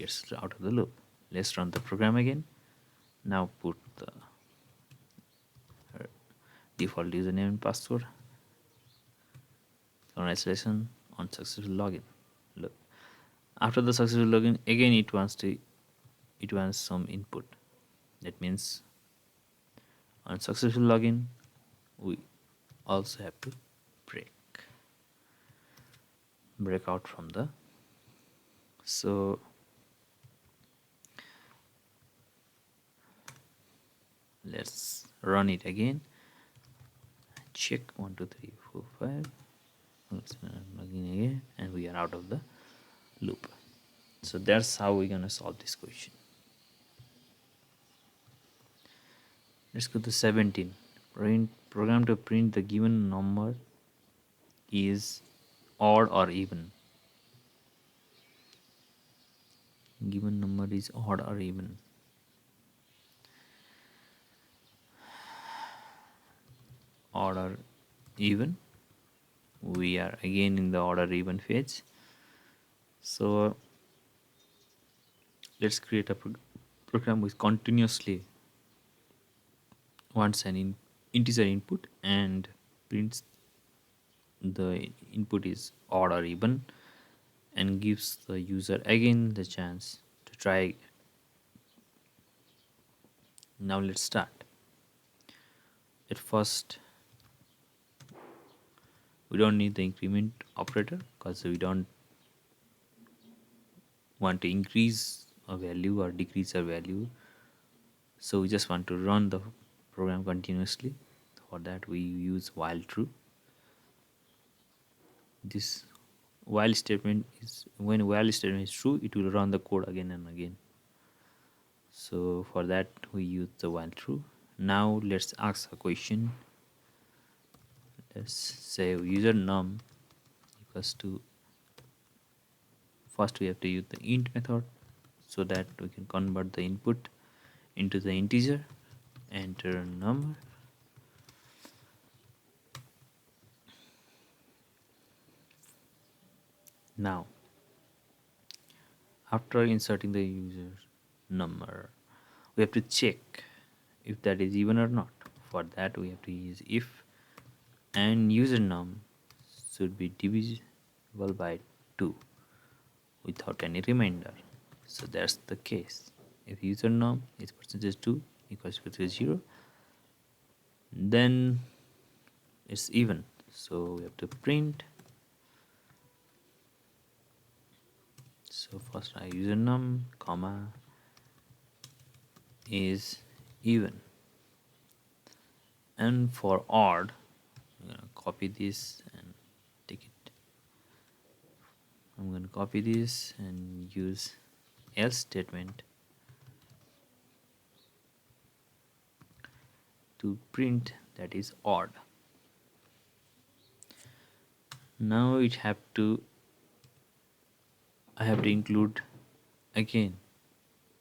gets out of the loop. Let's run the program again. Now put the default username and password. Congratulations on successful login. Look, after the successful login, again it wants some input. That means on successful login, we also have to break out from the. So let's run it again. Check 1 2 3 4 5. Let's login again, and we are out of the loop. So that's how we're gonna solve this question. Let's go to 17. Program to print the given number is odd or even. Given number is odd or even. Odd or even. We are again in the odd or even phase. So let's create a program with continuously wants an integer input and prints the input is odd or even, and gives the user again the chance to try. Now let's start. At first, we don't need the increment operator because we don't want to increase a value or decrease a value. So we just want to run the program continuously. For that we use while true. This while statement is, when while statement is true, it will run the code again and again. So for that we use the while true. Now let's ask a question. Let's say user num equals to, first we have to use the int method so that we can convert the input into the integer. Enter number. Now after inserting the user number, we have to check if that is even or not. For that we have to use if, and user num should be divisible by 2 without any remainder. So that's the case. If user num is percentage 2 equals to 0, then it's even. So we have to print. So first I user num comma is even, and for odd I'm gonna copy this and take it. I'm gonna copy this and use else statement to print that is odd. Now I have to include again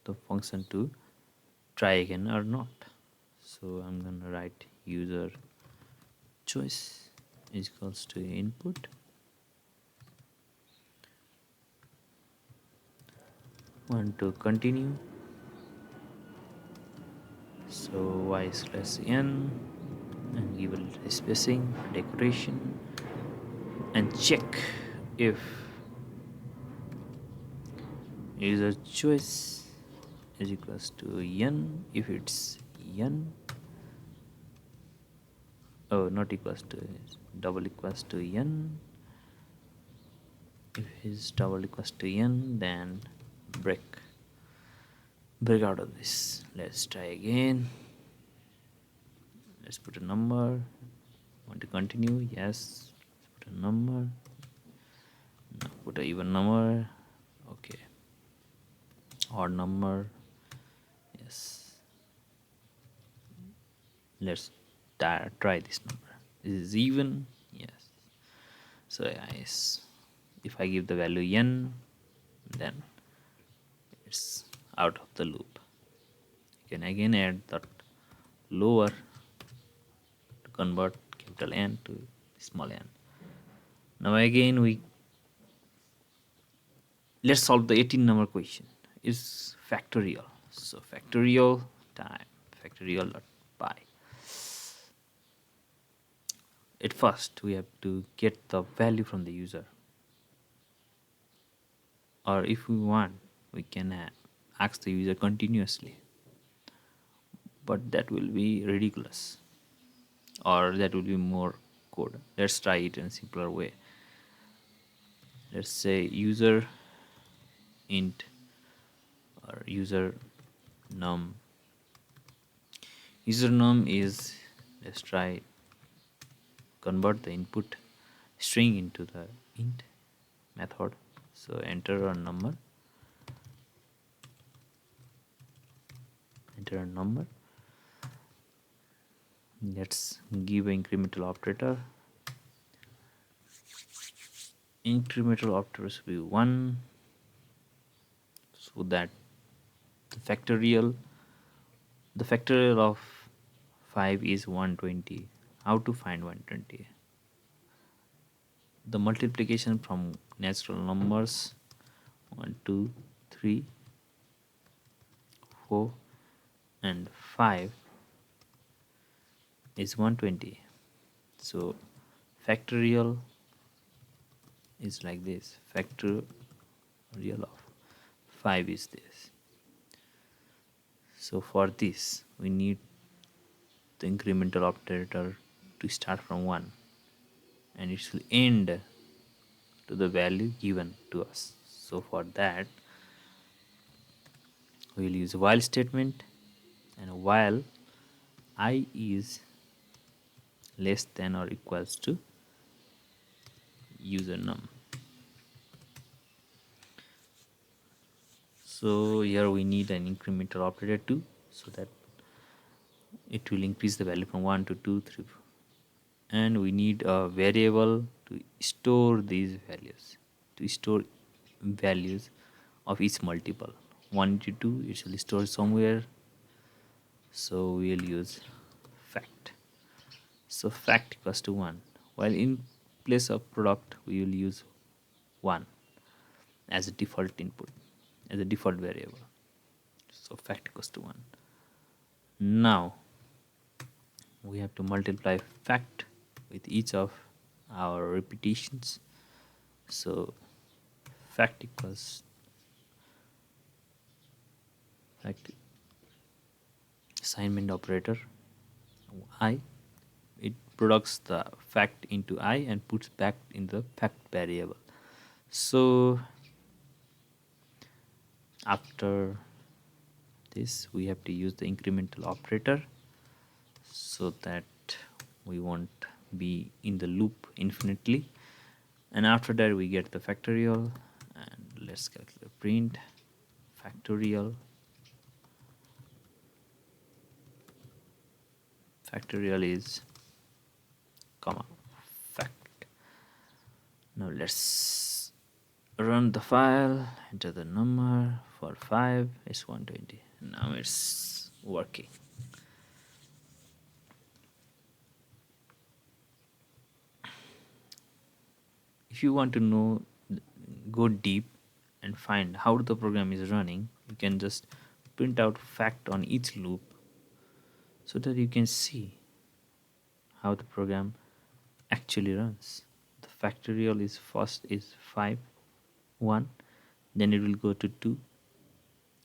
the function to try again or not. So I'm gonna write user choice is equals to input. Want to continue. So y/n and give a spacing, decoration, and check if user choice is equals to n. If it's n, oh, not equals to, double equals to n. If it's double equals to n, then break out of this. Let's try again. Let's put a number. Want to continue? Yes. Let's put a number. Now put a even number. Okay. Odd number. Yes. Let's try this number. This is even. Yes. So yes, if I give the value n, then it's out of the loop. You can again add that lower to convert capital N to small n. Now again let's solve the 18 number question. is factorial. So factorial time factorial dot pi. At first we have to get the value from the user, or if we want we can ask the user continuously, but that will be ridiculous, or that will be more code. Let's try it in a simpler way. Let's say user int or user num. User num is, let's try convert the input string into the int method. So enter a number, enter a number. Let's give an incremental operator. Incremental operator should be 1, so that the factorial of 5 is 120. How to find 120? The multiplication from natural numbers 1 2 3 4 and 5 is 120. So factorial is like this. Factorial of 5 is this. So for this we need the incremental operator to start from 1 and it will end to the value given to us. So for that we will use while statement, and while I is less than or equals to user num. So here we need an incremental operator too, so that it will increase the value from 1 to 2 3 4. And we need a variable to store these values, to store values of each multiple. 1 to 2 it will store somewhere, so we will use fact. So fact equals to 1, while in place of product we will use 1 as a default input, as a default variable. So fact equals to 1. Now we have to multiply fact with each of our repetitions. So fact equals fact assignment operator I. It products the fact into I and puts back in the fact variable. So after this we have to use the incremental operator so that we won't be in the loop infinitely. And after that we get the factorial, and let's calculate print factorial. Factorial is comma fact. Now let's run the file, enter the number. For 5 it's 120. Now it's working. If you want to know, go deep and find how the program is running, you can just print out fact on each loop so that you can see how the program actually runs. The factorial is first is 5 1, then it will go to 2,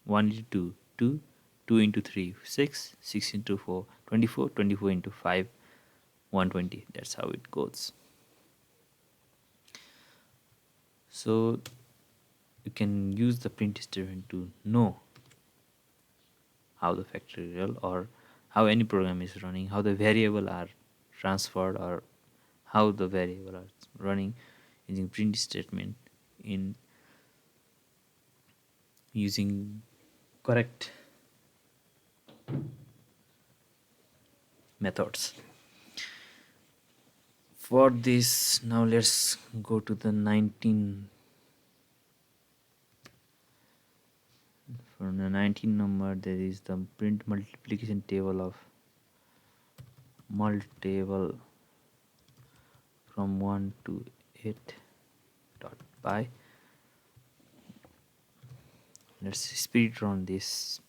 1 into 2 2, 2 into 3 6, 6 into 4 24, 24 into 5 120. That's how it goes. So you can use the print statement to know how the factorial or how any program is running, how the variable are transferred, or how the variable are running using print statement in using correct methods. For this, now let's go to the 19. For the 19 number, there is the print multiplication table of mult table from 1 to 8 dot pi. Let's speed run this.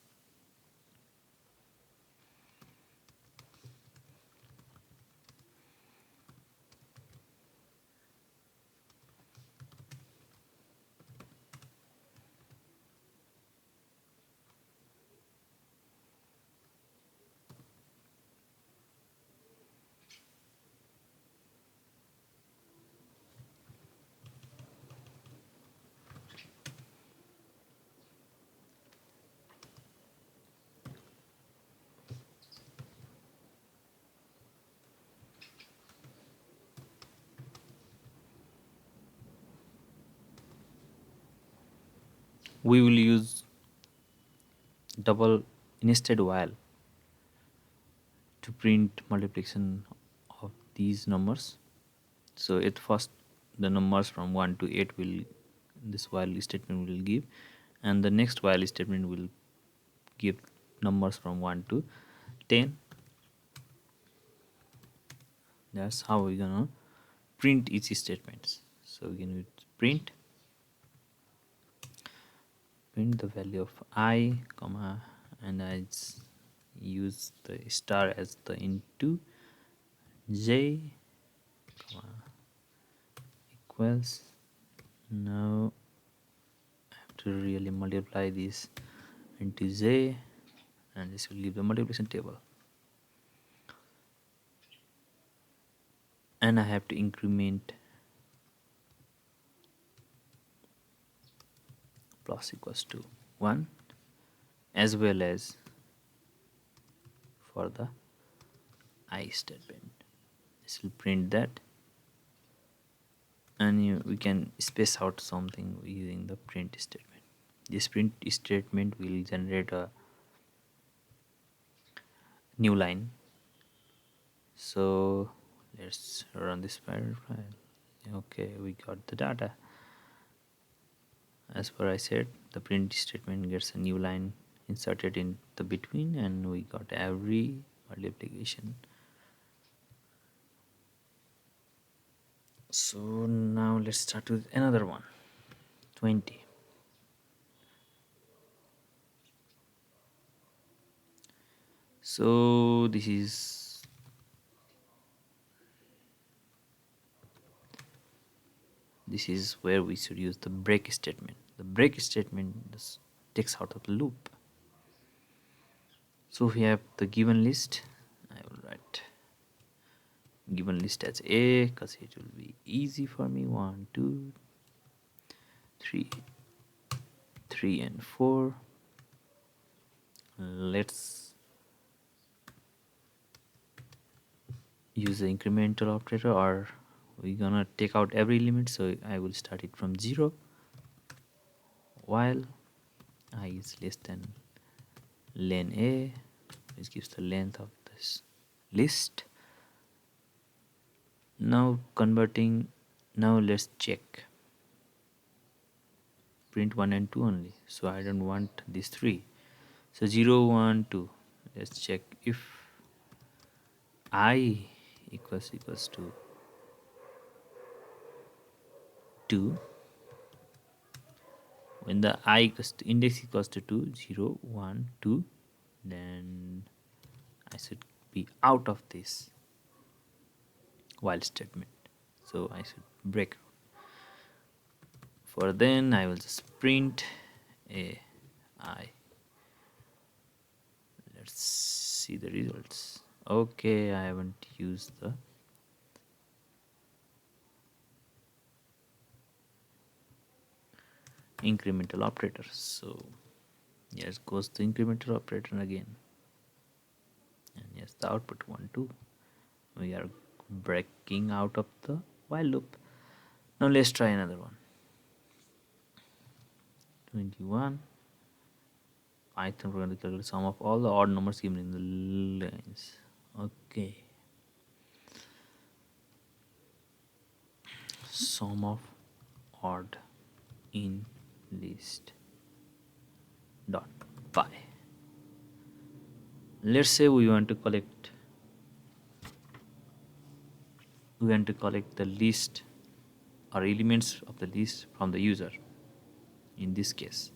We will use double nested while to print multiplication of these numbers. So at first the numbers from 1 to 8 will, this while statement will give, and the next while statement will give numbers from 1 to 10. That's how we're gonna print each statements. So we can use print the value of I comma, and I use the star as the into j comma equals. Now I have to really multiply this into j, and this will give the multiplication table, and I have to increment plus equals to 1, as well as for the I statement. This will print that, and we can space out something using the print statement. This print statement will generate a new line. So let's run this file. Okay, we got the data. As per I said, the print statement gets a new line inserted in the between, and we got every multiplication. So now let's start with another one. 20. So this is where we should use the break statement. The break statement just takes out of the loop. So we have the given list. I will write given list as A because it will be easy for me. 1, 2, 3, 3 and 4. Let's use the incremental operator, or we're gonna take out every element. So I will start it from 0 while I is less than len A, which gives the length of this list. Now converting, now let's check. Print 1 and 2 only, so I don't want these 3. So 0, 1, 2. Let's check if I equals to 2. When the I equals to index equals to 2, 0, 1, 2, then I should be out of this while statement. So I should break. For then I will just print a I. Let's see the results. Okay, I haven't used the incremental operator. So yes, goes the incremental operator again. And yes, the output 1, 2. We are breaking out of the while loop. Now let's try another one. 21. Python, we're going to calculate sum of all the odd numbers given in the lines. Okay. Sum of odd in list dot py. Let's say we want to collect the list or elements of the list from the user in this case.